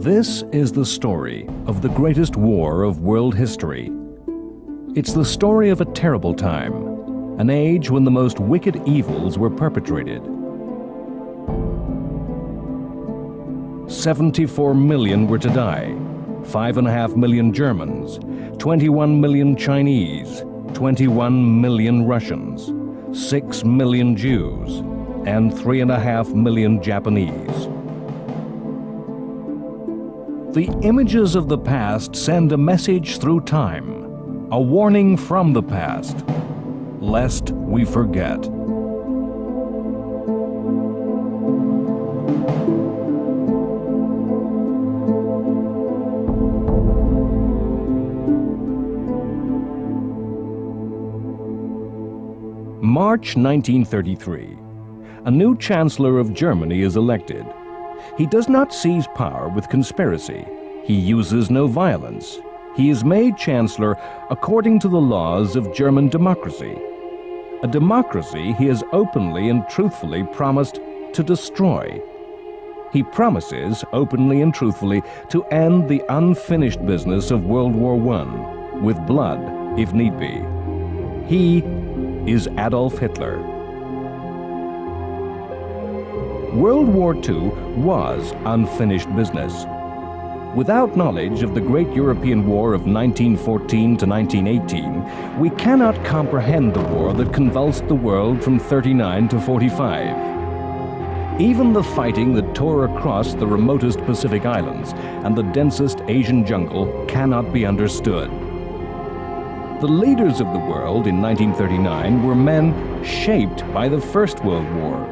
This is the story of the greatest war of world history. It's the story of a terrible time, an age when the most wicked evils were perpetrated. 74 million were to die, 5.5 million Germans, 21 million Chinese, 21 million Russians, 6 million Jews, and 3.5 million Japanese. The images of the past send a message through time, a warning from the past, lest we forget. March 1933. A new Chancellor of Germany is elected. He does not seize power with conspiracy. He uses no violence. He is made Chancellor according to the laws of German democracy. A democracy he has openly and truthfully promised to destroy. He promises openly and truthfully to end the unfinished business of World War I, with blood if need be. He is Adolf Hitler. World War II was unfinished business. Without knowledge of the great European War of 1914 to 1918, we cannot comprehend the war that convulsed the world from 39 to 45. Even the fighting that tore across the remotest Pacific islands and the densest Asian jungle cannot be understood. The leaders of the world in 1939 were men shaped by the First World War.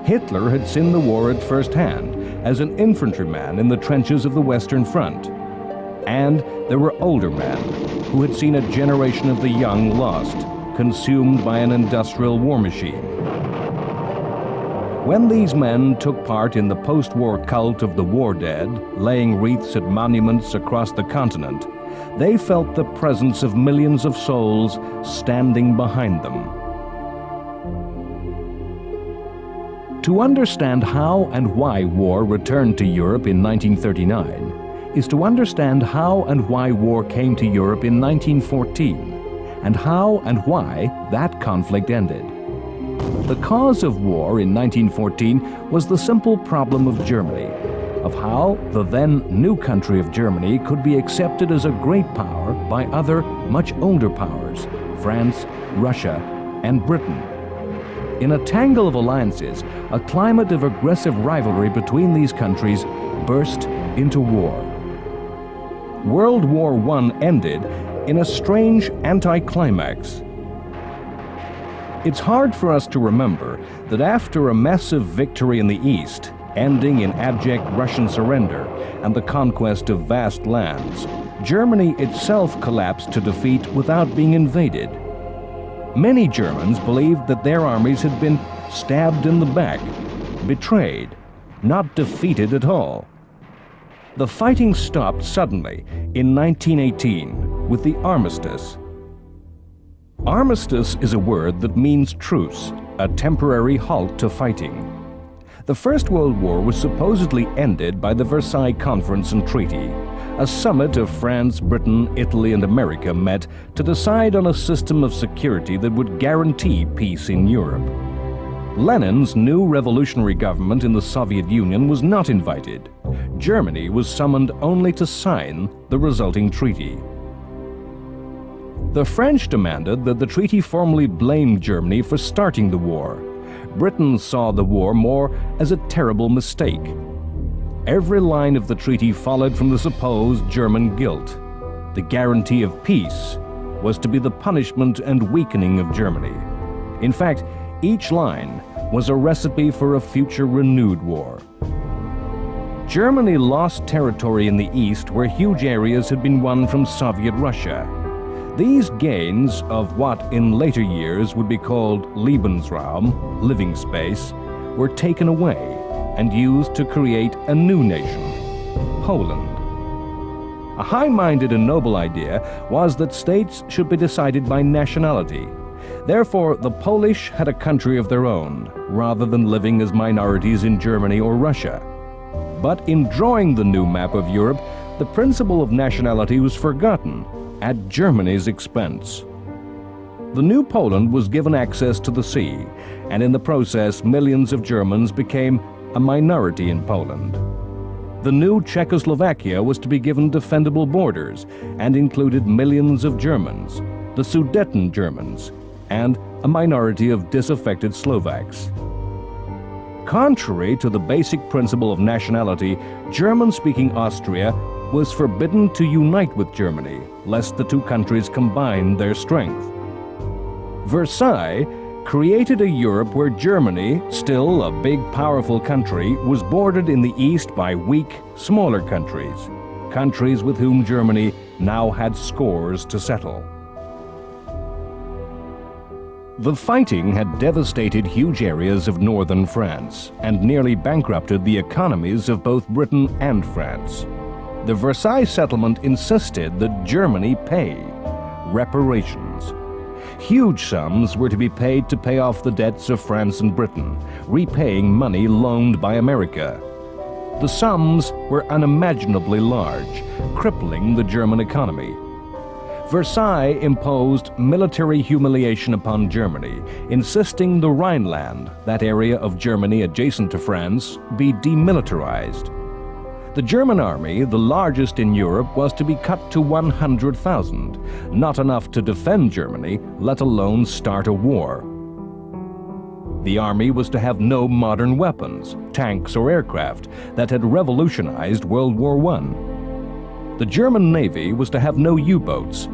Hitler had seen the war at first hand as an infantryman in the trenches of the Western Front. And there were older men who had seen a generation of the young lost, consumed by an industrial war machine. When these men took part in the post-war cult of the war dead, laying wreaths at monuments across the continent, they felt the presence of millions of souls standing behind them. To understand how and why war returned to Europe in 1939 is to understand how and why war came to Europe in 1914, and how and why that conflict ended. The cause of war in 1914 was the simple problem of Germany, of how the then new country of Germany could be accepted as a great power by other, much older powers, France, Russia, and Britain. In a tangle of alliances, a climate of aggressive rivalry between these countries burst into war. World War I ended in a strange anticlimax. It's hard for us to remember that after a massive victory in the East, ending in abject Russian surrender and the conquest of vast lands, Germany itself collapsed to defeat without being invaded. Many Germans believed that their armies had been stabbed in the back, betrayed, not defeated at all. The fighting stopped suddenly in 1918 with the armistice. Armistice is a word that means truce, a temporary halt to fighting. The First World War was supposedly ended by the Versailles Conference and Treaty. A summit of France, Britain, Italy, and America met to decide on a system of security that would guarantee peace in Europe. Lenin's new revolutionary government in the Soviet Union was not invited. Germany was summoned only to sign the resulting treaty. The French demanded that the treaty formally blamed Germany for starting the war. Britain saw the war more as a terrible mistake. Every line of the treaty followed from the supposed German guilt. The guarantee of peace was to be the punishment and weakening of Germany. In fact, each line was a recipe for a future renewed war. Germany lost territory in the east where huge areas had been won from Soviet Russia. These gains of what in later years would be called Lebensraum, living space, were taken away and used to create a new nation, Poland. A high-minded and noble idea was that states should be decided by nationality. Therefore, the Polish had a country of their own, rather than living as minorities in Germany or Russia. But in drawing the new map of Europe, the principle of nationality was forgotten at Germany's expense. The new Poland was given access to the sea, and in the process millions of Germans became a minority in Poland. The new Czechoslovakia was to be given defendable borders and included millions of Germans, the Sudeten Germans, and a minority of disaffected Slovaks. Contrary to the basic principle of nationality, German-speaking Austria was forbidden to unite with Germany, lest the two countries combine their strength. Versailles created a Europe where Germany, still a big, powerful country, was bordered in the east by weak, smaller countries with whom Germany now had scores to settle. The fighting had devastated huge areas of northern France and nearly bankrupted the economies of both Britain and France. The Versailles settlement insisted that Germany pay reparations. Huge sums were to be paid to pay off the debts of France and Britain, repaying money loaned by America. The sums were unimaginably large, crippling the German economy. Versailles imposed military humiliation upon Germany, insisting the Rhineland, that area of Germany adjacent to France, be demilitarized. The German army, the largest in Europe, was to be cut to 100,000, not enough to defend Germany, let alone start a war. The army was to have no modern weapons, tanks or aircraft that had revolutionized World War I. The German Navy was to have no U-boats.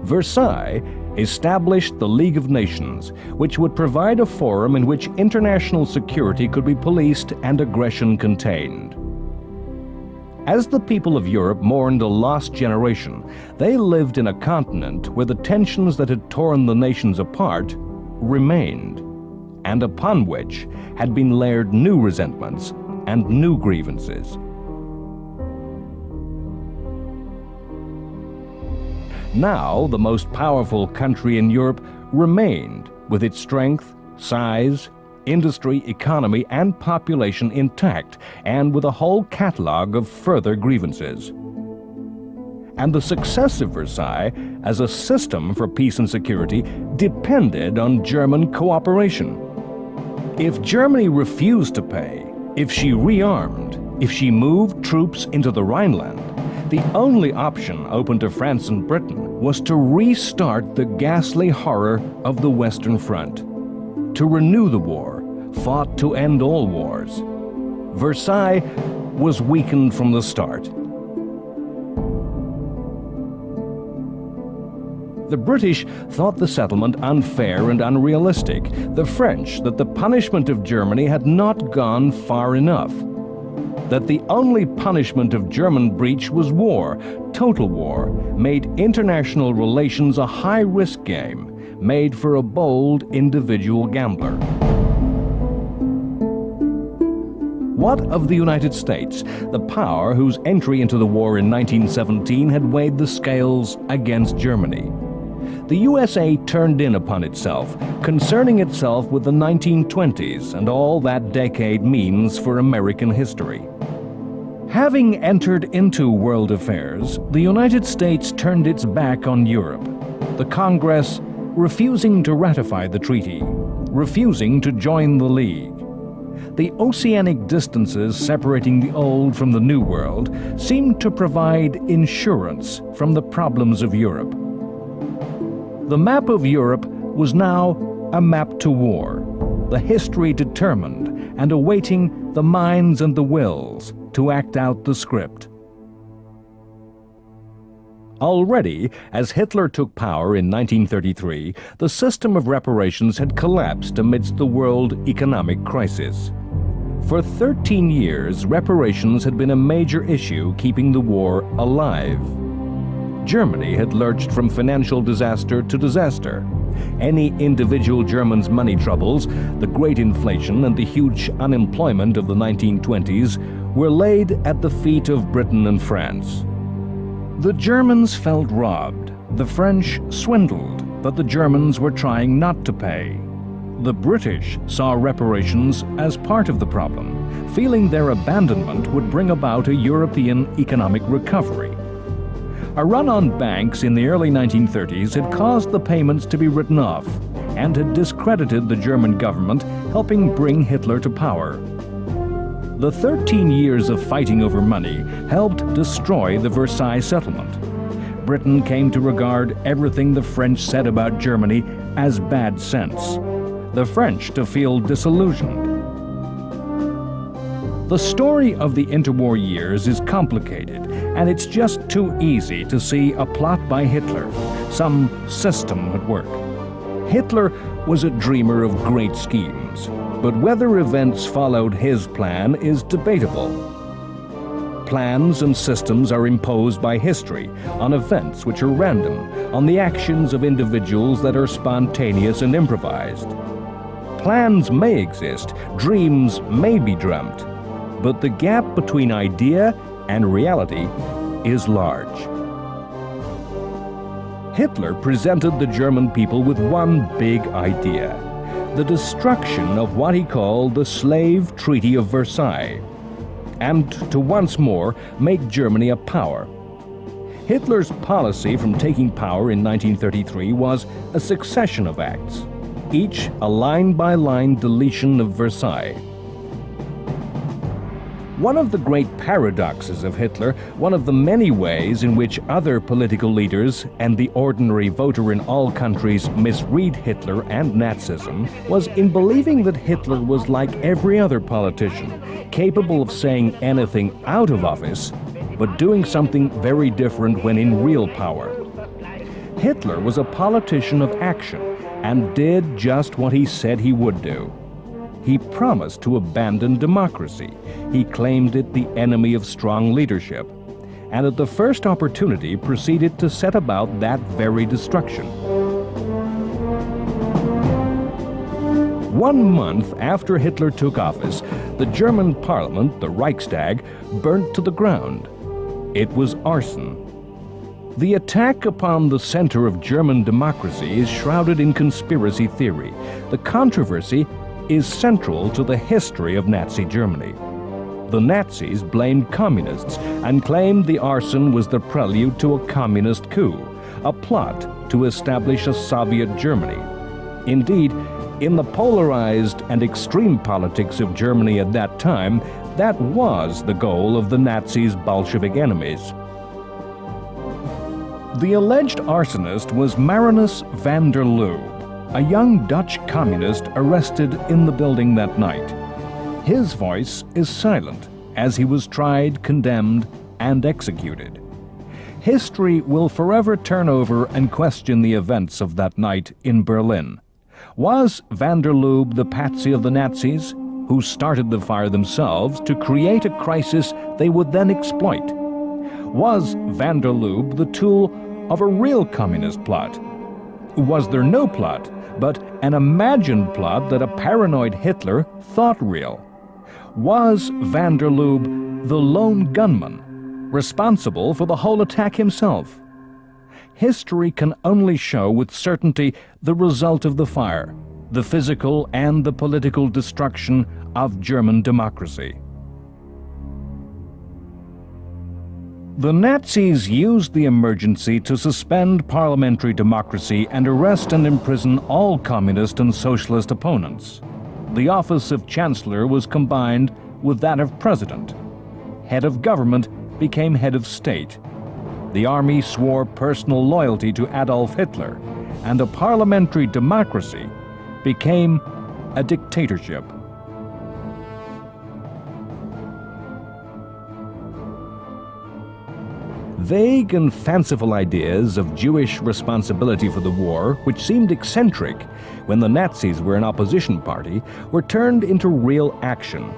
Versailles established the League of Nations, which would provide a forum in which international security could be policed and aggression contained. As the people of Europe mourned a lost generation, they lived in a continent where the tensions that had torn the nations apart remained, and upon which had been layered new resentments and new grievances. Now, the most powerful country in Europe remained with its strength, size, industry, economy, and population intact, and with a whole catalog of further grievances. And the success of Versailles as a system for peace and security depended on German cooperation. If Germany refused to pay, if she rearmed, if she moved troops into the Rhineland, the only option open to France and Britain was to restart the ghastly horror of the Western Front, to renew the war, fought to end all wars. Versailles was weakened from the start. The British thought the settlement unfair and unrealistic, the French that the punishment of Germany had not gone far enough, that the only punishment of German breach was war, total war, made international relations a high-risk game, made for a bold individual gambler. What of the United States, the power whose entry into the war in 1917 had weighed the scales against Germany? The USA turned in upon itself, concerning itself with the 1920s and all that decade means for American history. Having entered into world affairs, the United States turned its back on Europe, the Congress refusing to ratify the treaty, refusing to join the League. The oceanic distances separating the old from the new world seemed to provide insurance from the problems of Europe. The map of Europe was now a map to war, the history determined and awaiting the minds and the wills to act out the script. Already, as Hitler took power in 1933, the system of reparations had collapsed amidst the world economic crisis. For 13 years, reparations had been a major issue keeping the war alive. Germany had lurched from financial disaster to disaster. Any individual German's money troubles, the great inflation and the huge unemployment of the 1920s were laid at the feet of Britain and France. The Germans felt robbed, the French swindled, but the Germans were trying not to pay. The British saw reparations as part of the problem, feeling their abandonment would bring about a European economic recovery. A run on banks in the early 1930s had caused the payments to be written off and had discredited the German government, helping bring Hitler to power. The 13 years of fighting over money helped destroy the Versailles settlement. Britain came to regard everything the French said about Germany as bad sense. The French to feel disillusioned. The story of the interwar years is complicated, and it's just too easy to see a plot by Hitler, some system at work. Hitler was a dreamer of great schemes, but whether events followed his plan is debatable. Plans and systems are imposed by history on events which are random, on the actions of individuals that are spontaneous and improvised. Plans may exist, dreams may be dreamt, but the gap between idea and reality is large. Hitler presented the German people with one big idea: the destruction of what he called the Slave Treaty of Versailles, and to once more make Germany a power. Hitler's policy from taking power in 1933 was a succession of acts, each a line-by-line deletion of Versailles. One of the great paradoxes of Hitler, one of the many ways in which other political leaders and the ordinary voter in all countries misread Hitler and Nazism, was in believing that Hitler was like every other politician, capable of saying anything out of office, but doing something very different when in real power. Hitler was a politician of action and did just what he said he would do. He promised to abandon democracy. He claimed it the enemy of strong leadership, and at the first opportunity proceeded to set about that very destruction. 1 month after Hitler took office, the German parliament, the Reichstag, burnt to the ground. It was arson. The attack upon the center of German democracy is shrouded in conspiracy theory. The controversy is central to the history of Nazi Germany. The Nazis blamed communists and claimed the arson was the prelude to a communist coup, a plot to establish a Soviet Germany. Indeed, in the polarized and extreme politics of Germany at that time, that was the goal of the Nazis' Bolshevik enemies. The alleged arsonist was Marinus van der Lubbe, a young Dutch communist arrested in the building that night. His voice is silent as he was tried, condemned, and executed. History will forever turn over and question the events of that night in Berlin. Was van der Lubbe the patsy of the Nazis, who started the fire themselves to create a crisis they would then exploit? Was van der Lubbe the tool of a real communist plot? Was there no plot, but an imagined plot that a paranoid Hitler thought real? Was van der Lubbe the lone gunman, responsible for the whole attack himself? History can only show with certainty the result of the fire, the physical and the political destruction of German democracy. The Nazis used the emergency to suspend parliamentary democracy and arrest and imprison all communist and socialist opponents. The office of Chancellor was combined with that of President. Head of government became head of state. The army swore personal loyalty to Adolf Hitler, and a parliamentary democracy became a dictatorship. Vague and fanciful ideas of Jewish responsibility for the war, which seemed eccentric when the Nazis were an opposition party, were turned into real action.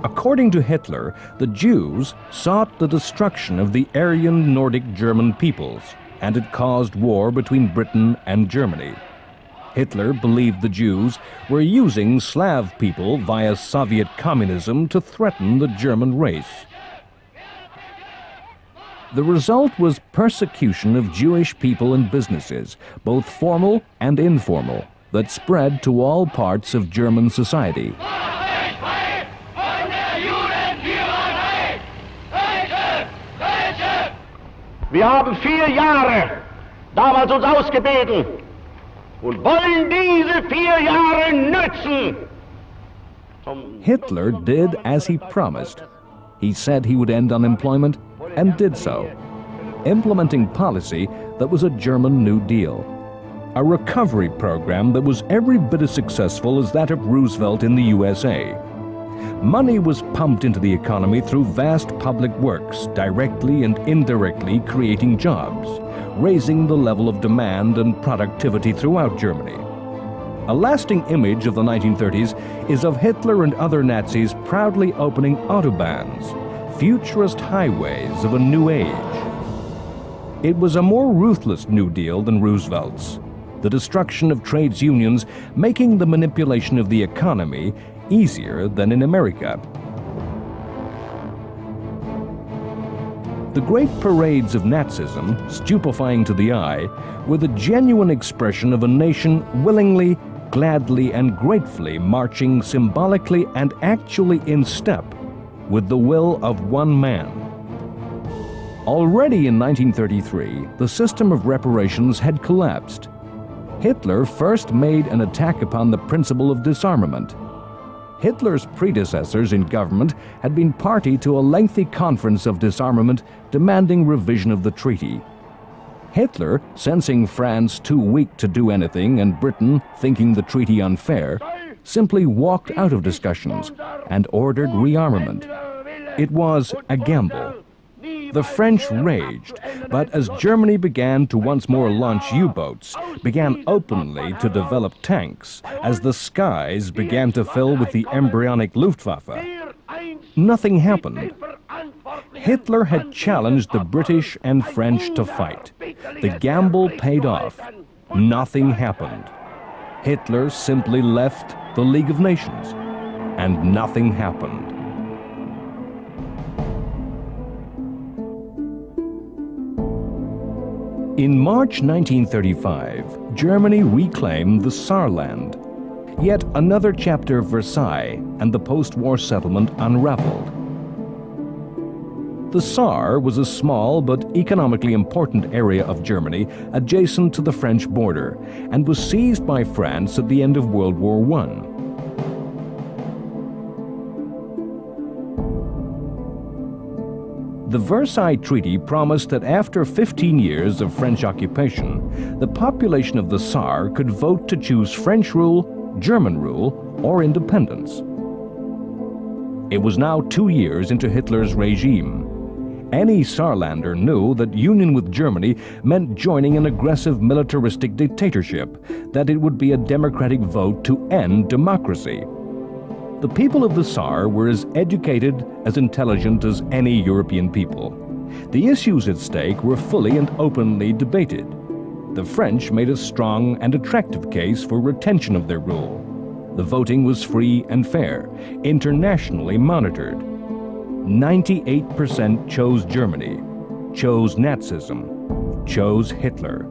According to Hitler, the Jews sought the destruction of the Aryan Nordic German peoples, and it caused war between Britain and Germany. Hitler believed the Jews were using Slav people via Soviet communism to threaten the German race. The result was persecution of Jewish people and businesses, both formal and informal, that spread to all parts of German society. Wir haben 4 Jahre damals uns ausgebeten und wollen diese 4 Jahre nützen. Hitler did as he promised. He said he would end unemployment and did so, implementing policy that was a German New Deal, a recovery program that was every bit as successful as that of Roosevelt in the USA. Money was pumped into the economy through vast public works, directly and indirectly creating jobs, raising the level of demand and productivity throughout Germany. A lasting image of the 1930s is of Hitler and other Nazis proudly opening autobahns, futurist highways of a new age. It was a more ruthless New Deal than Roosevelt's, the destruction of trades unions making the manipulation of the economy easier than in America. The great parades of Nazism, stupefying to the eye, were the genuine expression of a nation willingly, gladly, and gratefully marching symbolically and actually in step with the will of one man. Already in 1933, the system of reparations had collapsed. Hitler first made an attack upon the principle of disarmament. Hitler's predecessors in government had been party to a lengthy conference of disarmament demanding revision of the treaty. Hitler, sensing France too weak to do anything and Britain thinking the treaty unfair, simply walked out of discussions and ordered rearmament. It was a gamble. The French raged, but as Germany began to once more launch U-boats, began openly to develop tanks, as the skies began to fill with the embryonic Luftwaffe, nothing happened. Hitler had challenged the British and French to fight. The gamble paid off. Nothing happened. Hitler simply left the League of Nations, and nothing happened. In March 1935, Germany reclaimed the Saarland. Yet another chapter of Versailles and the post-war settlement unraveled. The Saar was a small but economically important area of Germany adjacent to the French border and was seized by France at the end of World War I. The Versailles Treaty promised that after 15 years of French occupation, the population of the Saar could vote to choose French rule, German rule, or independence. It was now 2 years into Hitler's regime. Any Saarlander knew that union with Germany meant joining an aggressive militaristic dictatorship, that it would be a democratic vote to end democracy. The people of the Saar were as educated, as intelligent as any European people. The issues at stake were fully and openly debated. The French made a strong and attractive case for retention of their rule. The voting was free and fair, internationally monitored. 98% chose Germany, chose Nazism, chose Hitler.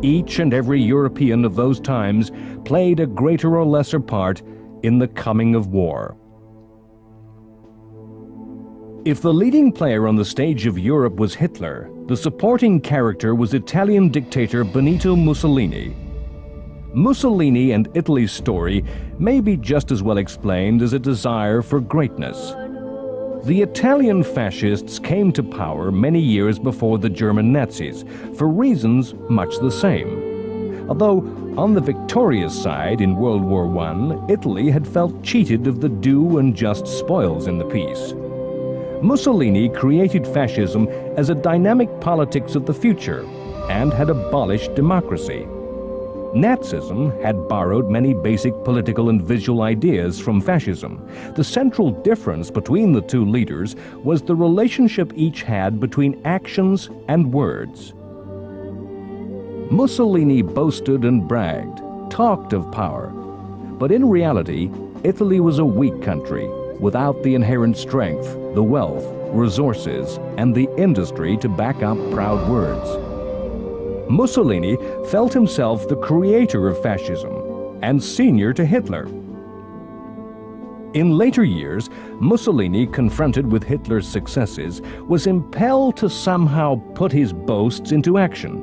Each and every European of those times played a greater or lesser part in the coming of war. If the leading player on the stage of Europe was Hitler, the supporting character was Italian dictator Benito Mussolini. Mussolini and Italy's story may be just as well explained as a desire for greatness. The Italian fascists came to power many years before the German Nazis, for reasons much the same. Although on the victorious side in World War I, Italy had felt cheated of the due and just spoils in the peace. Mussolini created fascism as a dynamic politics of the future and had abolished democracy. Nazism had borrowed many basic political and visual ideas from fascism. The central difference between the two leaders was the relationship each had between actions and words. Mussolini boasted and bragged, talked of power, but in reality, Italy was a weak country, without the inherent strength, the wealth, resources, and the industry to back up proud words. Mussolini felt himself the creator of fascism and senior to Hitler. In later years, Mussolini, confronted with Hitler's successes, was impelled to somehow put his boasts into action.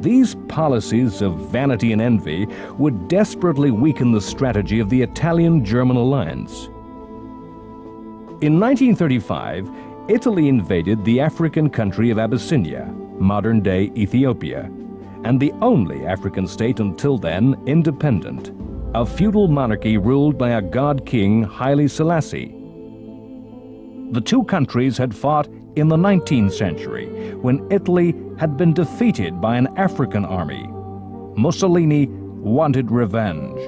These policies of vanity and envy would desperately weaken the strategy of the Italian-German alliance. In 1935, Italy invaded the African country of Abyssinia, modern-day Ethiopia, and the only African state until then independent, a feudal monarchy ruled by a god-king Haile Selassie. The two countries had fought in the 19th century, when Italy had been defeated by an African army. Mussolini wanted revenge.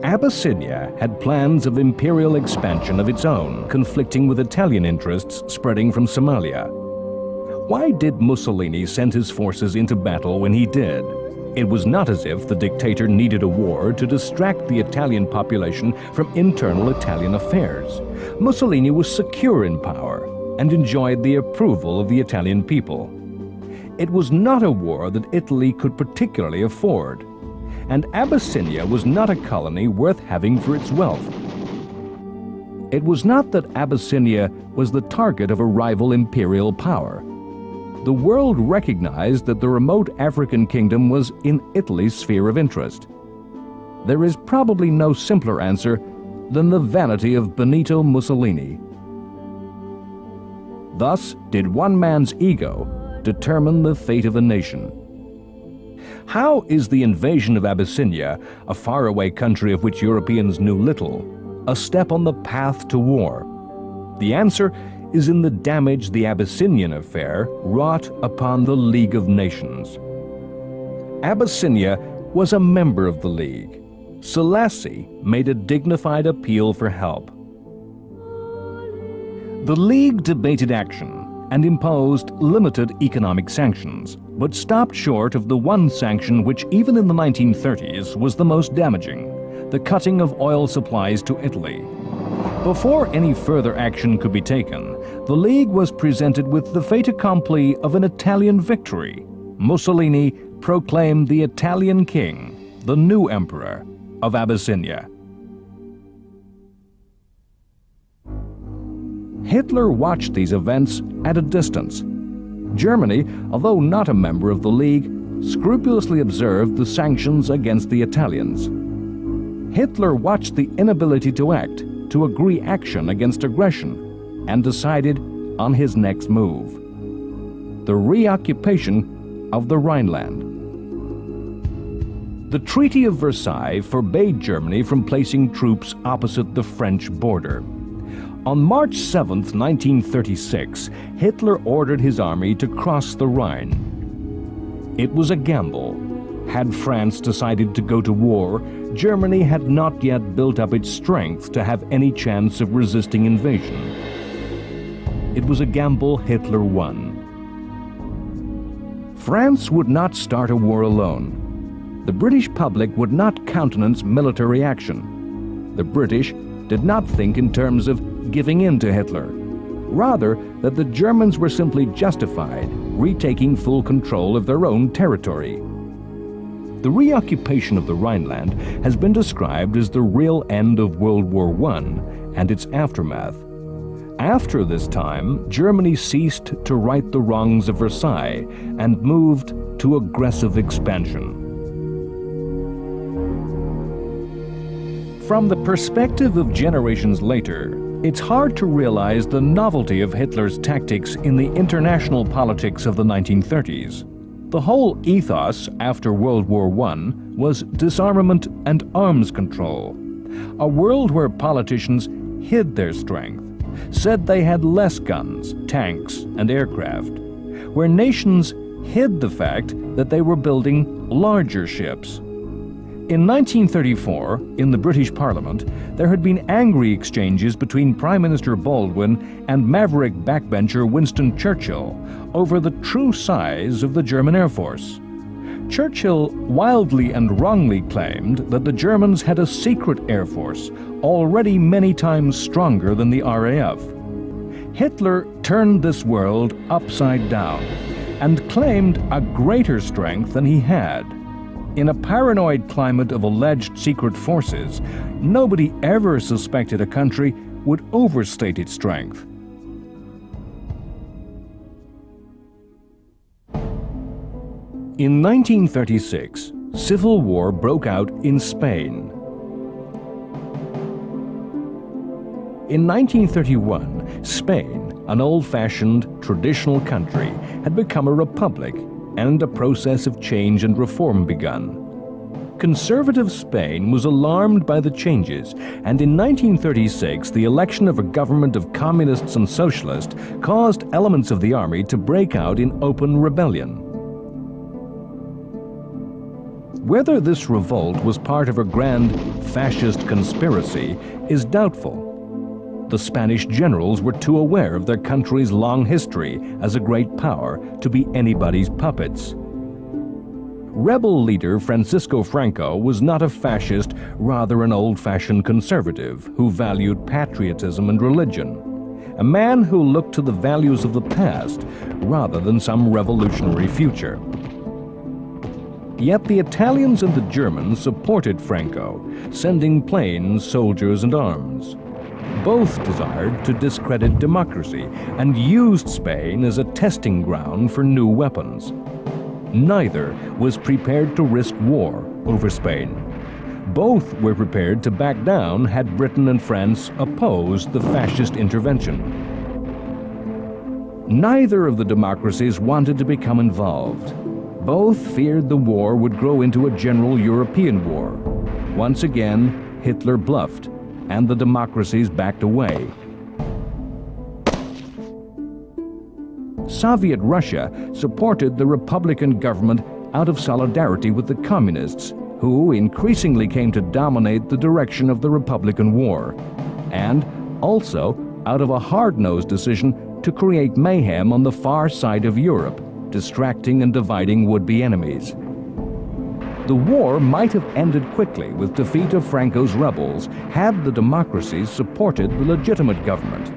Abyssinia had plans of imperial expansion of its own, conflicting with Italian interests spreading from Somalia. Why did Mussolini send his forces into battle when he did? It was not as if the dictator needed a war to distract the Italian population from internal Italian affairs. Mussolini was secure in power and enjoyed the approval of the Italian people. It was not a war that Italy could particularly afford, and Abyssinia was not a colony worth having for its wealth. It was not that Abyssinia was the target of a rival imperial power. The world recognized that the remote African kingdom was in Italy's sphere of interest. There is probably no simpler answer than the vanity of Benito Mussolini. Thus did one man's ego determine the fate of a nation. How is the invasion of Abyssinia, a faraway country of which Europeans knew little, a step on the path to war? The answer is in the damage the Abyssinian affair wrought upon the League of Nations. Abyssinia was a member of the League. Selassie made a dignified appeal for help. The League debated action and imposed limited economic sanctions, but stopped short of the one sanction which even in the 1930s was the most damaging, the cutting of oil supplies to Italy. Before any further action could be taken, the League was presented with the fait accompli of an Italian victory. Mussolini proclaimed the Italian king, the new emperor of Abyssinia. Hitler watched these events at a distance. Germany, although not a member of the League, scrupulously observed the sanctions against the Italians. Hitler watched the inability to act, to agree action against aggression, and decided on his next move: the reoccupation of the Rhineland. The Treaty of Versailles forbade Germany from placing troops opposite the French border. On March 7, 1936, Hitler ordered his army to cross the Rhine. It was a gamble. Had France decided to go to war, Germany had not yet built up its strength to have any chance of resisting invasion. It was a gamble Hitler won. France would not start a war alone. The British public would not countenance military action. The British did not think in terms of giving in to Hitler, rather that the Germans were simply justified retaking full control of their own territory. The reoccupation of the Rhineland has been described as the real end of World War I and its aftermath. After this time, Germany ceased to right the wrongs of Versailles and moved to aggressive expansion. From the perspective of generations later, it's hard to realize the novelty of Hitler's tactics in the international politics of the 1930s. The whole ethos after World War I was disarmament and arms control, a world where politicians hid their strength, said they had less guns, tanks, and aircraft, where nations hid the fact that they were building larger ships. In 1934, in the British Parliament, there had been angry exchanges between Prime Minister Baldwin and maverick backbencher Winston Churchill over the true size of the German Air Force. Churchill wildly and wrongly claimed that the Germans had a secret air force already many times stronger than the RAF. Hitler turned this world upside down and claimed a greater strength than he had. In a paranoid climate of alleged secret forces, nobody ever suspected a country would overstate its strength. In 1936, civil war broke out in Spain. In 1931, Spain, an old-fashioned, traditional country, had become a republic, and a process of change and reform begun. Conservative Spain was alarmed by the changes, and in 1936 the election of a government of communists and socialists caused elements of the army to break out in open rebellion. Whether this revolt was part of a grand fascist conspiracy is doubtful. The Spanish generals were too aware of their country's long history as a great power to be anybody's puppets. Rebel leader Francisco Franco was not a fascist, rather an old-fashioned conservative who valued patriotism and religion, a man who looked to the values of the past rather than some revolutionary future. Yet the Italians and the Germans supported Franco, sending planes, soldiers, and arms. Both desired to discredit democracy and used Spain as a testing ground for new weapons. Neither was prepared to risk war over Spain. Both were prepared to back down had Britain and France opposed the fascist intervention. Neither of the democracies wanted to become involved. Both feared the war would grow into a general European war. Once again, Hitler bluffed, and the democracies backed away. Soviet Russia supported the Republican government out of solidarity with the Communists, who increasingly came to dominate the direction of the Republican War, and also out of a hard-nosed decision to create mayhem on the far side of Europe, distracting and dividing would-be enemies. The war might have ended quickly with defeat of Franco's rebels had the democracies supported the legitimate government.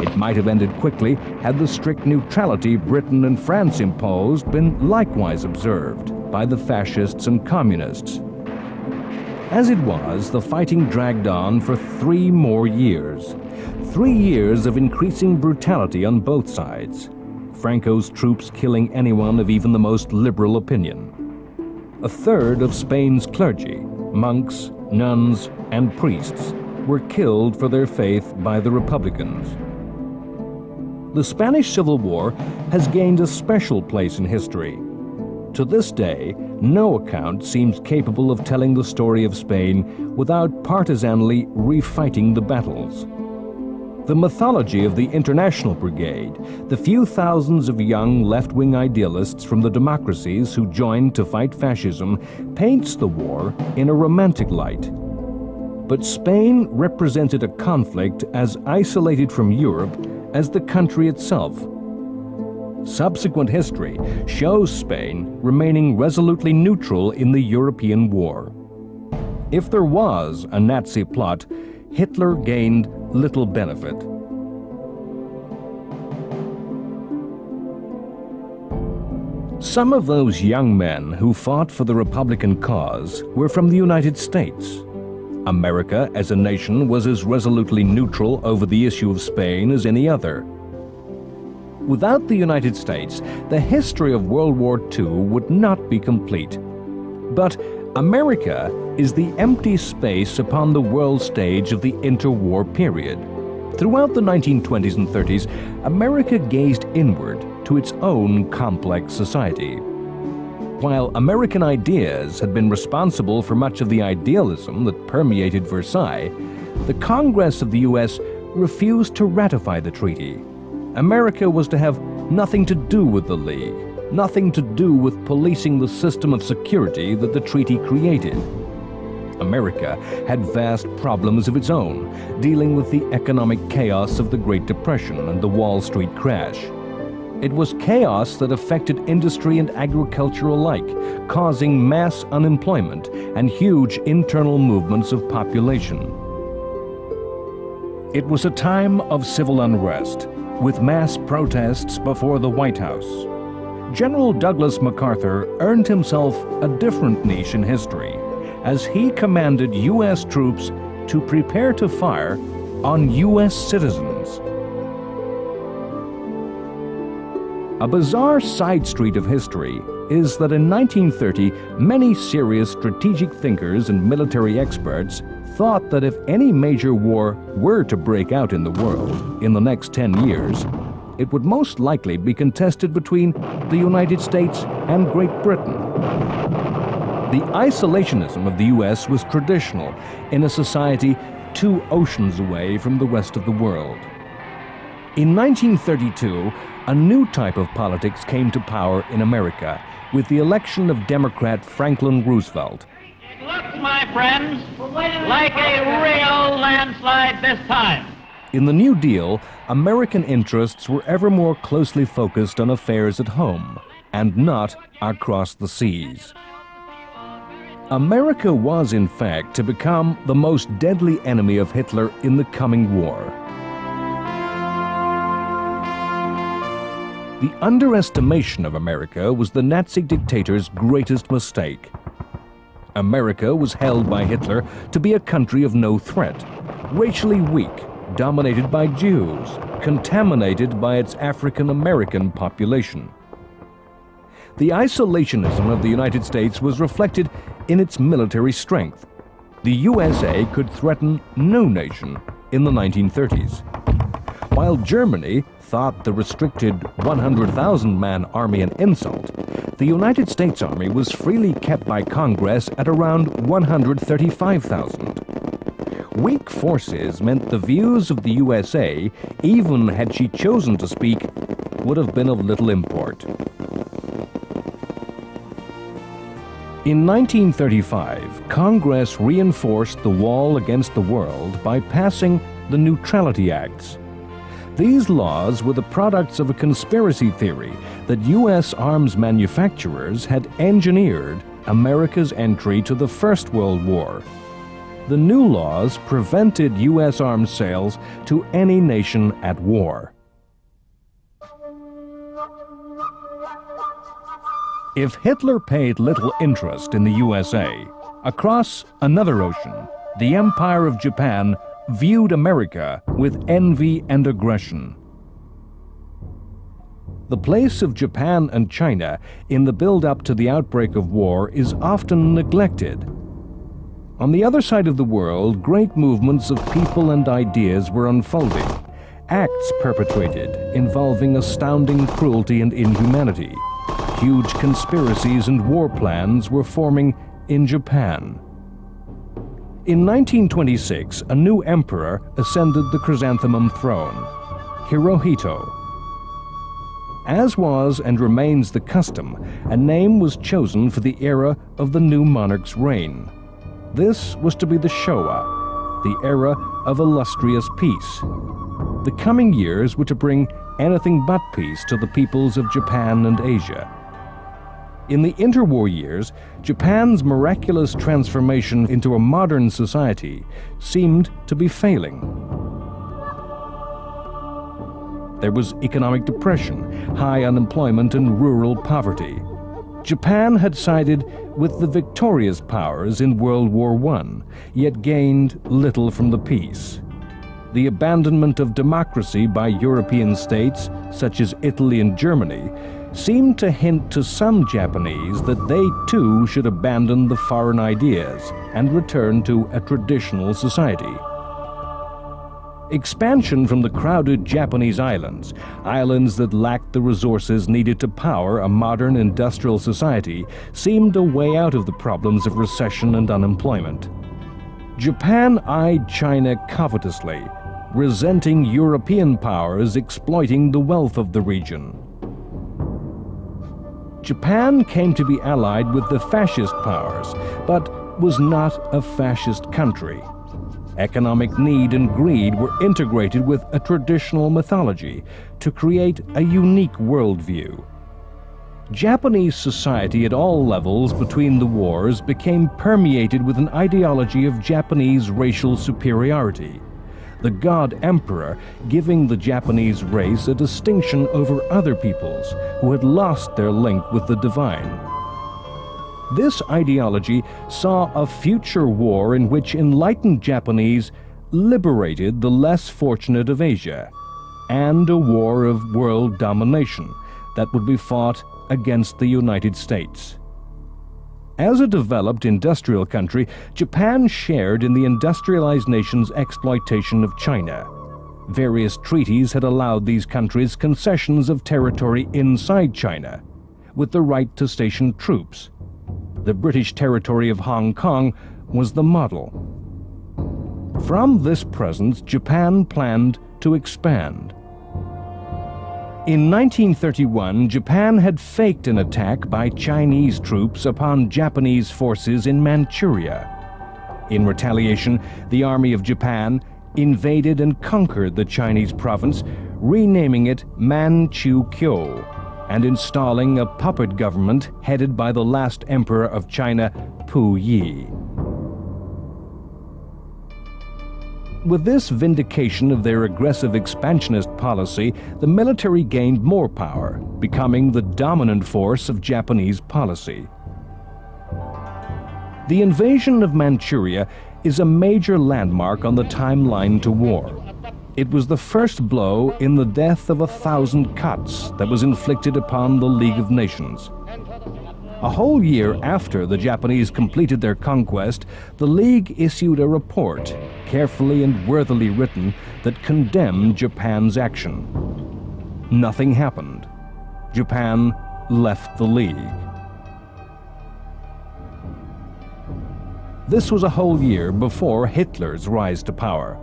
It might have ended quickly had the strict neutrality Britain and France imposed been likewise observed by the fascists and communists. As it was, the fighting dragged on for 3 more years. 3 years of increasing brutality on both sides. Franco's troops killing anyone of even the most liberal opinion. A third of Spain's clergy, monks, nuns, and priests, were killed for their faith by the Republicans. The Spanish Civil War has gained a special place in history. To this day, no account seems capable of telling the story of Spain without partisanly refighting the battles. The mythology of the International Brigade, the few thousands of young left-wing idealists from the democracies who joined to fight fascism, paints the war in a romantic light. But Spain represented a conflict as isolated from Europe as the country itself. Subsequent history shows Spain remaining resolutely neutral in the European war. If there was a Nazi plot, Hitler gained little benefit. Some of those young men who fought for the Republican cause were from the United States. America as a nation was as resolutely neutral over the issue of Spain as any other. Without the United States, the history of World War II would not be complete. But America is the empty space upon the world stage of the interwar period. Throughout the 1920s and 30s, America gazed inward to its own complex society. While American ideas had been responsible for much of the idealism that permeated Versailles, the Congress of the U.S. refused to ratify the treaty. America was to have nothing to do with the League, nothing to do with policing the system of security that the treaty created. America had vast problems of its own, dealing with the economic chaos of the Great Depression and the Wall Street crash. It was chaos that affected industry and agriculture alike, causing mass unemployment and huge internal movements of population. It was a time of civil unrest, with mass protests before the White House. General Douglas MacArthur earned himself a different niche in history, as he commanded U.S. troops to prepare to fire on U.S. citizens. A bizarre side street of history is that in 1930, many serious strategic thinkers and military experts thought that if any major war were to break out in the world in the next 10 years, it would most likely be contested between the United States and Great Britain. The isolationism of the U.S. was traditional in a society 2 oceans away from the rest of the world. In 1932, a new type of politics came to power in America with the election of Democrat Franklin Roosevelt. It looks, my friends, like a real landslide this time. In the New Deal, American interests were ever more closely focused on affairs at home and not across the seas. America was, in fact, to become the most deadly enemy of Hitler in the coming war. The underestimation of America was the Nazi dictator's greatest mistake. America was held by Hitler to be a country of no threat, racially weak, dominated by Jews, contaminated by its African-American population. The isolationism of the United States was reflected in its military strength. The USA could threaten no nation in the 1930s. While Germany thought the restricted 100,000-man army an insult, the United States Army was freely kept by Congress at around 135,000. Weak forces meant the views of the USA, even had she chosen to speak, would have been of little import. In 1935, Congress reinforced the wall against the world by passing the Neutrality Acts. These laws were the products of a conspiracy theory that U.S. arms manufacturers had engineered America's entry to the First World War. The new laws prevented U.S. arms sales to any nation at war. If Hitler paid little interest in the USA, across another ocean, the Empire of Japan viewed America with envy and aggression. The place of Japan and China in the build-up to the outbreak of war is often neglected. On the other side of the world, great movements of people and ideas were unfolding, acts perpetrated involving astounding cruelty and inhumanity. Huge conspiracies and war plans were forming in Japan. In 1926, a new emperor ascended the chrysanthemum throne, Hirohito. As was and remains the custom, a name was chosen for the era of the new monarch's reign. This was to be the Showa, the era of illustrious peace. The coming years were to bring anything but peace to the peoples of Japan and Asia. In the interwar years, Japan's miraculous transformation into a modern society seemed to be failing. There was economic depression, high unemployment, and rural poverty. Japan had sided with the victorious powers in World War I, yet gained little from the peace. The abandonment of democracy by European states, such as Italy and Germany, seemed to hint to some Japanese that they too should abandon the foreign ideas and return to a traditional society. Expansion from the crowded Japanese islands, islands that lacked the resources needed to power a modern industrial society, seemed a way out of the problems of recession and unemployment. Japan eyed China covetously, resenting European powers exploiting the wealth of the region. Japan came to be allied with the fascist powers, but was not a fascist country. Economic need and greed were integrated with a traditional mythology to create a unique worldview. Japanese society at all levels between the wars became permeated with an ideology of Japanese racial superiority, the God Emperor giving the Japanese race a distinction over other peoples who had lost their link with the divine. This ideology saw a future war in which enlightened Japanese liberated the less fortunate of Asia, and a war of world domination that would be fought against the United States. As a developed industrial country, Japan shared in the industrialized nation's exploitation of China. Various treaties had allowed these countries concessions of territory inside China, with the right to station troops. The British territory of Hong Kong was the model. From this presence, Japan planned to expand. In 1931, Japan had faked an attack by Chinese troops upon Japanese forces in Manchuria. In retaliation, the Army of Japan invaded and conquered the Chinese province, renaming it Manchukuo, and installing a puppet government headed by the last emperor of China, Puyi. With this vindication of their aggressive expansionist policy, the military gained more power, becoming the dominant force of Japanese policy. The invasion of Manchuria is a major landmark on the timeline to war. It was the first blow in the death of 1,000 Kats that was inflicted upon the League of Nations. A whole year after the Japanese completed their conquest, the League issued a report, carefully and worthily written, that condemned Japan's action. Nothing happened. Japan left the League. This was a whole year before Hitler's rise to power.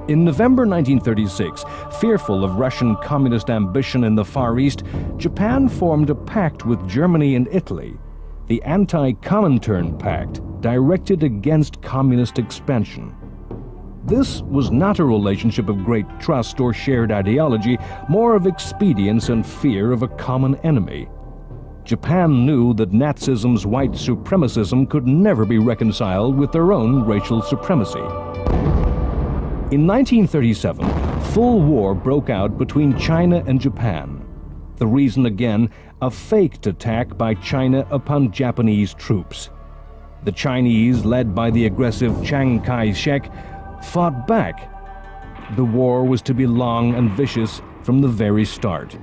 In November 1936, fearful of Russian communist ambition in the Far East, Japan formed a pact with Germany and Italy, the Anti-Comintern Pact, directed against communist expansion. This was not a relationship of great trust or shared ideology, more of expedience and fear of a common enemy. Japan knew that Nazism's white supremacism could never be reconciled with their own racial supremacy. In 1937, full war broke out between China and Japan. The reason again, a faked attack by China upon Japanese troops. The Chinese, led by the aggressive Chiang Kai-shek, fought back. The war was to be long and vicious from the very start.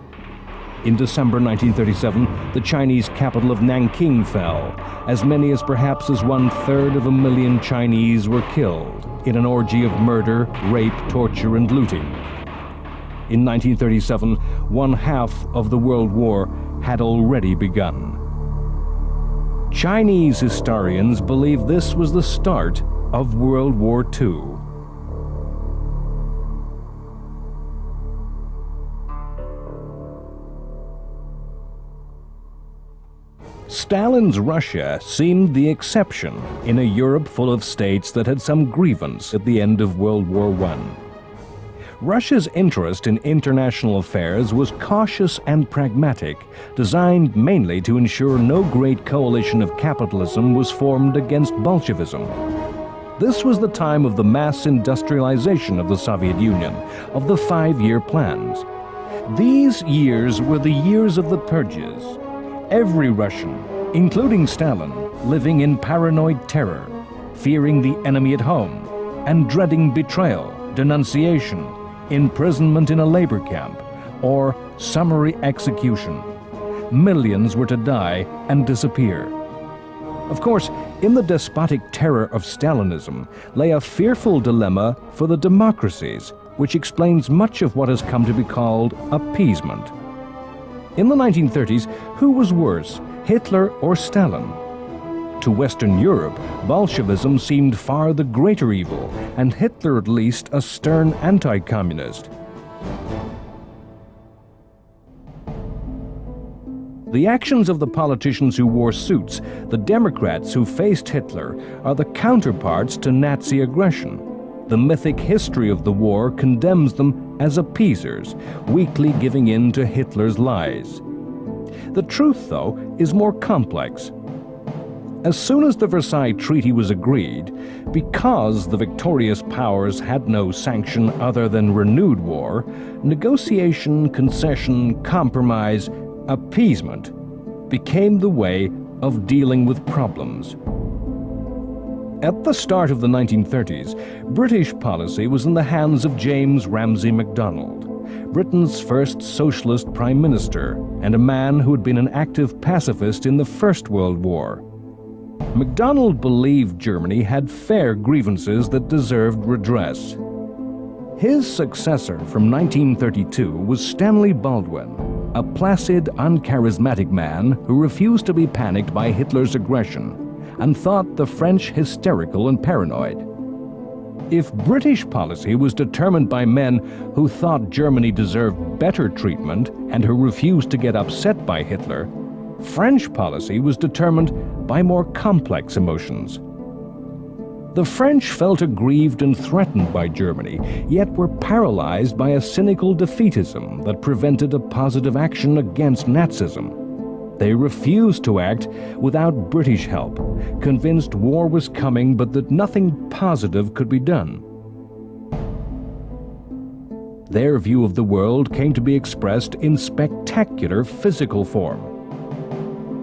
In December 1937, the Chinese capital of Nanking fell. As many as perhaps as 1/3 of a million Chinese were killed in an orgy of murder, rape, torture, and looting. In 1937, 1/2 of the World War had already begun. Chinese historians believe this was the start of World War II. Stalin's Russia seemed the exception in a Europe full of states that had some grievance at the end of World War I. Russia's interest in international affairs was cautious and pragmatic, designed mainly to ensure no great coalition of capitalism was formed against Bolshevism. This was the time of the mass industrialization of the Soviet Union, of the 5-year plans. These years were the years of the purges. Every Russian, including Stalin, living in paranoid terror, fearing the enemy at home, and dreading betrayal, denunciation, imprisonment in a labor camp, or summary execution. Millions were to die and disappear. Of course, in the despotic terror of Stalinism lay a fearful dilemma for the democracies, which explains much of what has come to be called appeasement. In the 1930s, who was worse, Hitler or Stalin? To Western Europe, Bolshevism seemed far the greater evil, and Hitler at least a stern anti-communist. The actions of the politicians who wore suits, the Democrats who faced Hitler, are the counterparts to Nazi aggression. The mythic history of the war condemns them as appeasers, weakly giving in to Hitler's lies. The truth, though, is more complex. As soon as the Versailles Treaty was agreed, because the victorious powers had no sanction other than renewed war, negotiation, concession, compromise, appeasement became the way of dealing with problems. At the start of the 1930s, British policy was in the hands of James Ramsay MacDonald, Britain's first socialist prime minister and a man who had been an active pacifist in the First World War. MacDonald believed Germany had fair grievances that deserved redress. His successor from 1932 was Stanley Baldwin, a placid, uncharismatic man who refused to be panicked by Hitler's aggression and thought the French hysterical and paranoid. If British policy was determined by men who thought Germany deserved better treatment and who refused to get upset by Hitler, French policy was determined by more complex emotions. The French felt aggrieved and threatened by Germany, yet were paralyzed by a cynical defeatism that prevented a positive action against Nazism. They refused to act without British help, convinced war was coming but that nothing positive could be done. Their view of the world came to be expressed in spectacular physical form.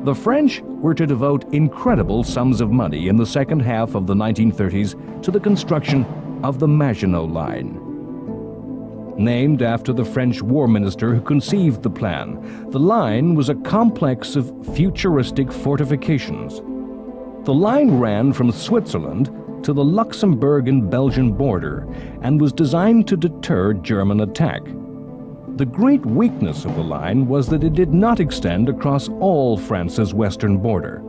The French were to devote incredible sums of money in the second half of the 1930s to the construction of the Maginot Line. Named after the French war minister who conceived the plan, the line was a complex of futuristic fortifications. The line ran from Switzerland to the Luxembourg and Belgian border and was designed to deter German attack. The great weakness of the line was that it did not extend across all France's western border.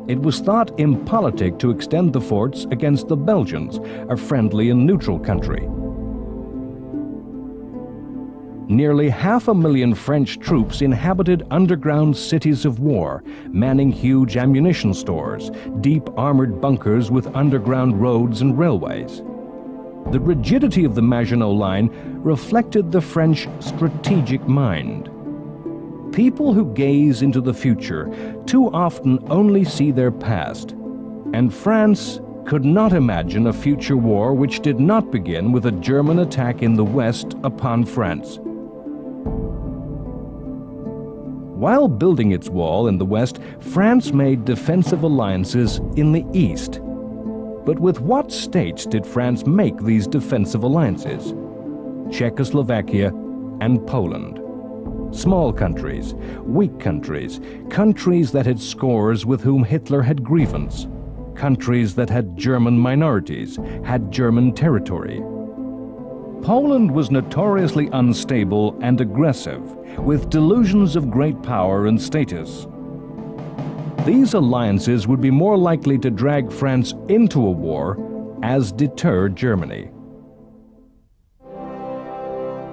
It was thought impolitic to extend the forts against the Belgians, a friendly and neutral country. Nearly 500,000 French troops inhabited underground cities of war, manning huge ammunition stores, deep armored bunkers with underground roads and railways. The rigidity of the Maginot Line reflected the French strategic mind. People who gaze into the future too often only see their past, and France could not imagine a future war which did not begin with a German attack in the West upon France. While building its wall in the West, France made defensive alliances in the East. But with what states did France make these defensive alliances? Czechoslovakia and Poland. Small countries, weak countries, countries that had scores with whom Hitler had grievance, countries that had German minorities, had German territory. Poland was notoriously unstable and aggressive, with delusions of great power and status. These alliances would be more likely to drag France into a war as deter Germany.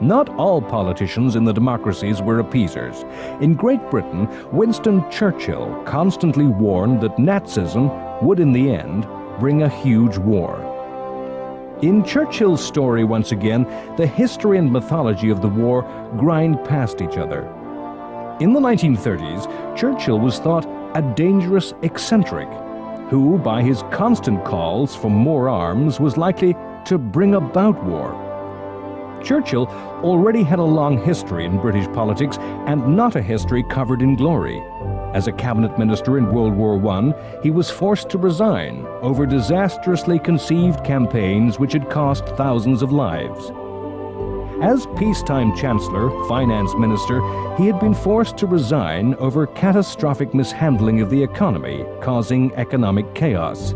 Not all politicians in the democracies were appeasers. In Great Britain, Winston Churchill constantly warned that Nazism would in the end bring a huge war. In Churchill's story, once again, the history and mythology of the war grind past each other. In the 1930s, Churchill was thought a dangerous eccentric, who, by his constant calls for more arms, was likely to bring about war. Churchill already had a long history in British politics and not a history covered in glory. As a cabinet minister in World War I, he was forced to resign over disastrously conceived campaigns which had cost thousands of lives. As peacetime chancellor, finance minister, he had been forced to resign over catastrophic mishandling of the economy, causing economic chaos.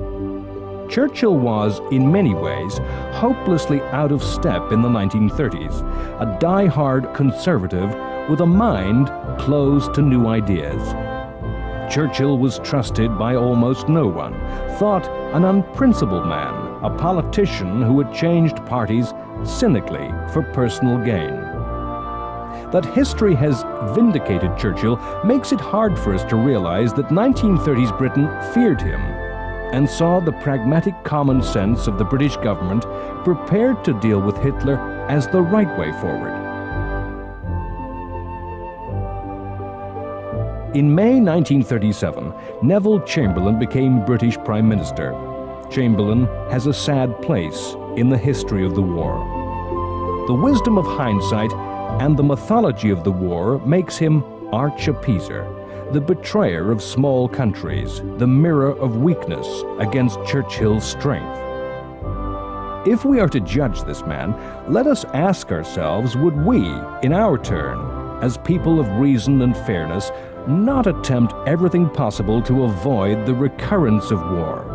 Churchill was, in many ways, hopelessly out of step in the 1930s, a die-hard conservative with a mind closed to new ideas. Churchill was trusted by almost no one, thought an unprincipled man, a politician who had changed parties cynically for personal gain. That history has vindicated Churchill makes it hard for us to realize that 1930s Britain feared him and saw the pragmatic common sense of the British government prepared to deal with Hitler as the right way forward. In May 1937, Neville Chamberlain became British Prime Minister. Chamberlain has a sad place in the history of the war. The wisdom of hindsight and the mythology of the war makes him arch-appeaser, the betrayer of small countries, the mirror of weakness against Churchill's strength. If we are to judge this man, let us ask ourselves, would we, in our turn, as people of reason and fairness, not attempt everything possible to avoid the recurrence of war?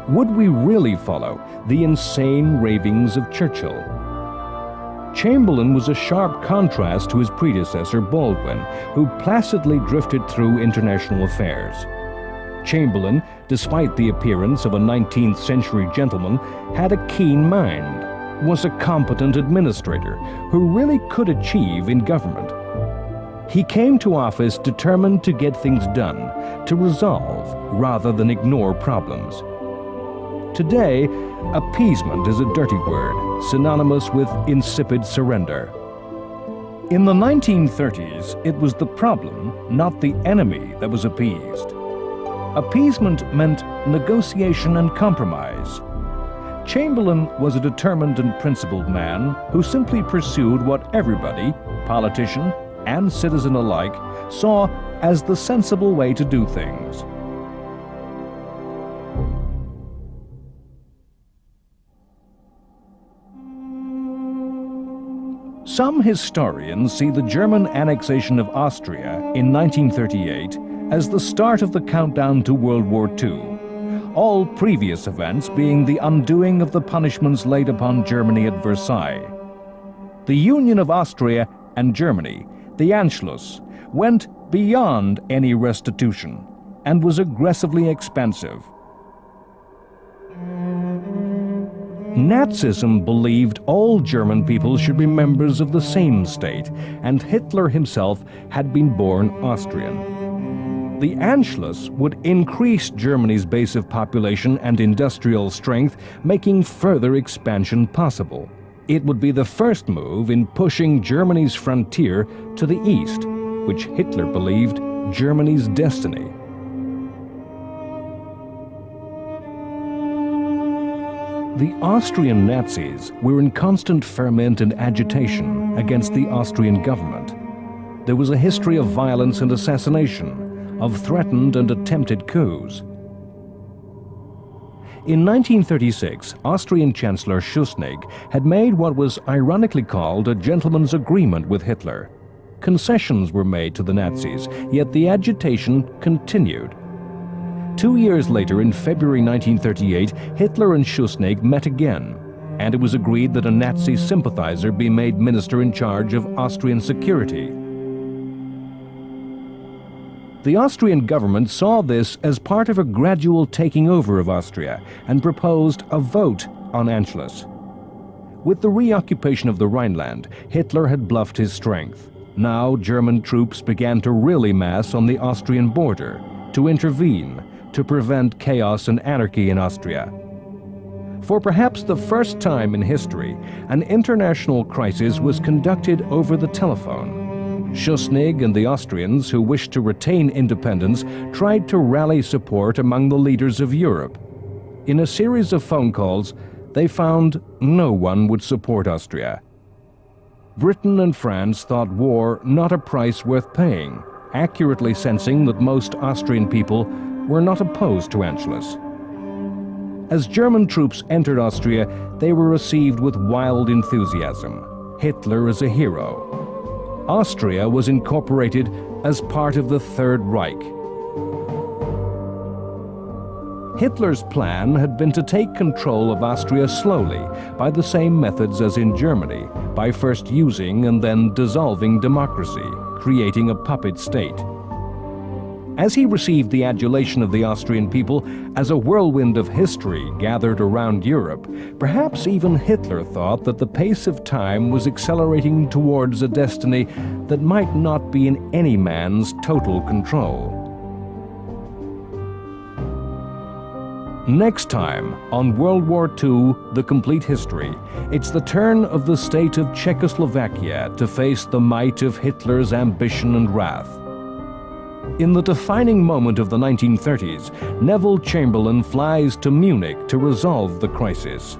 Would we really follow the insane ravings of Churchill? Chamberlain was a sharp contrast to his predecessor, Baldwin, who placidly drifted through international affairs. Chamberlain, despite the appearance of a 19th century gentleman, had a keen mind, was a competent administrator who really could achieve in government. He came to office determined to get things done, to resolve rather than ignore problems. Today, appeasement is a dirty word, synonymous with insipid surrender. In the 1930s, it was the problem, not the enemy, that was appeased. Appeasement meant negotiation and compromise. Chamberlain was a determined and principled man who simply pursued what everybody, politician and citizen alike, saw as the sensible way to do things. Some historians see the German annexation of Austria in 1938 as the start of the countdown to World War II, all previous events being the undoing of the punishments laid upon Germany at Versailles. The union of Austria and Germany, the Anschluss, went beyond any restitution and was aggressively expansive. Nazism believed all German people should be members of the same state, and Hitler himself had been born Austrian. The Anschluss would increase Germany's base of population and industrial strength, making further expansion possible. It would be the first move in pushing Germany's frontier to the east, which Hitler believed Germany's destiny. The Austrian Nazis were in constant ferment and agitation against the Austrian government. There was a history of violence and assassination, of threatened and attempted coups. In 1936, Austrian Chancellor Schuschnigg had made what was ironically called a gentleman's agreement with Hitler. Concessions were made to the Nazis, yet the agitation continued. 2 years later, in February 1938, Hitler and Schuschnigg met again, and it was agreed that a Nazi sympathizer be made minister in charge of Austrian security. The Austrian government saw this as part of a gradual taking over of Austria and proposed a vote on Anschluss. With the reoccupation of the Rhineland, Hitler had bluffed his strength. Now German troops began to really mass on the Austrian border, to intervene, to prevent chaos and anarchy in Austria. For perhaps the first time in history, an international crisis was conducted over the telephone. Schuschnigg and the Austrians, who wished to retain independence, tried to rally support among the leaders of Europe. In a series of phone calls, they found no one would support Austria. Britain and France thought war not a price worth paying, accurately sensing that most Austrian people were not opposed to Anschluss. As German troops entered Austria, they were received with wild enthusiasm. Hitler as a hero. Austria was incorporated as part of the Third Reich. Hitler's plan had been to take control of Austria slowly, by the same methods as in Germany, by first using and then dissolving democracy, creating a puppet state. As he received the adulation of the Austrian people as a whirlwind of history gathered around Europe, perhaps even Hitler thought that the pace of time was accelerating towards a destiny that might not be in any man's total control. Next time on World War II, The Complete History, it's the turn of the state of Czechoslovakia to face the might of Hitler's ambition and wrath. In the defining moment of the 1930s, Neville Chamberlain flies to Munich to resolve the crisis.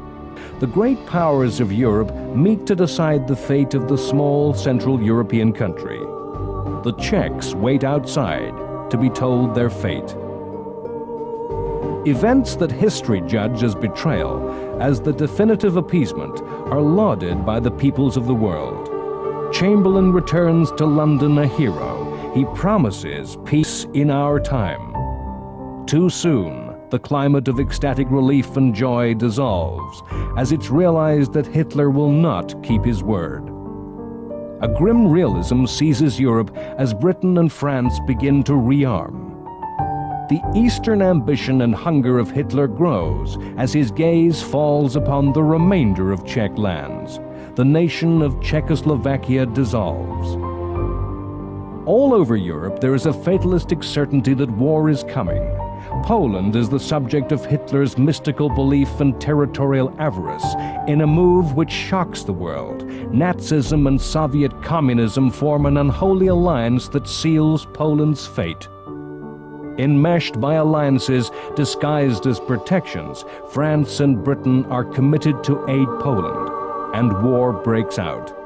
The great powers of Europe meet to decide the fate of the small Central European country. The Czechs wait outside to be told their fate. Events that history judge as betrayal, as the definitive appeasement, are lauded by the peoples of the world. Chamberlain returns to London a hero. He promises peace in our time. Too soon, the climate of ecstatic relief and joy dissolves, as it's realized that Hitler will not keep his word. A grim realism seizes Europe as Britain and France begin to rearm. The Eastern ambition and hunger of Hitler grows as his gaze falls upon the remainder of Czech lands. The nation of Czechoslovakia dissolves. All over Europe, there is a fatalistic certainty that war is coming. Poland is the subject of Hitler's mystical belief and territorial avarice in a move which shocks the world. Nazism and Soviet communism form an unholy alliance that seals Poland's fate. Enmeshed by alliances disguised as protections, France and Britain are committed to aid Poland, and war breaks out.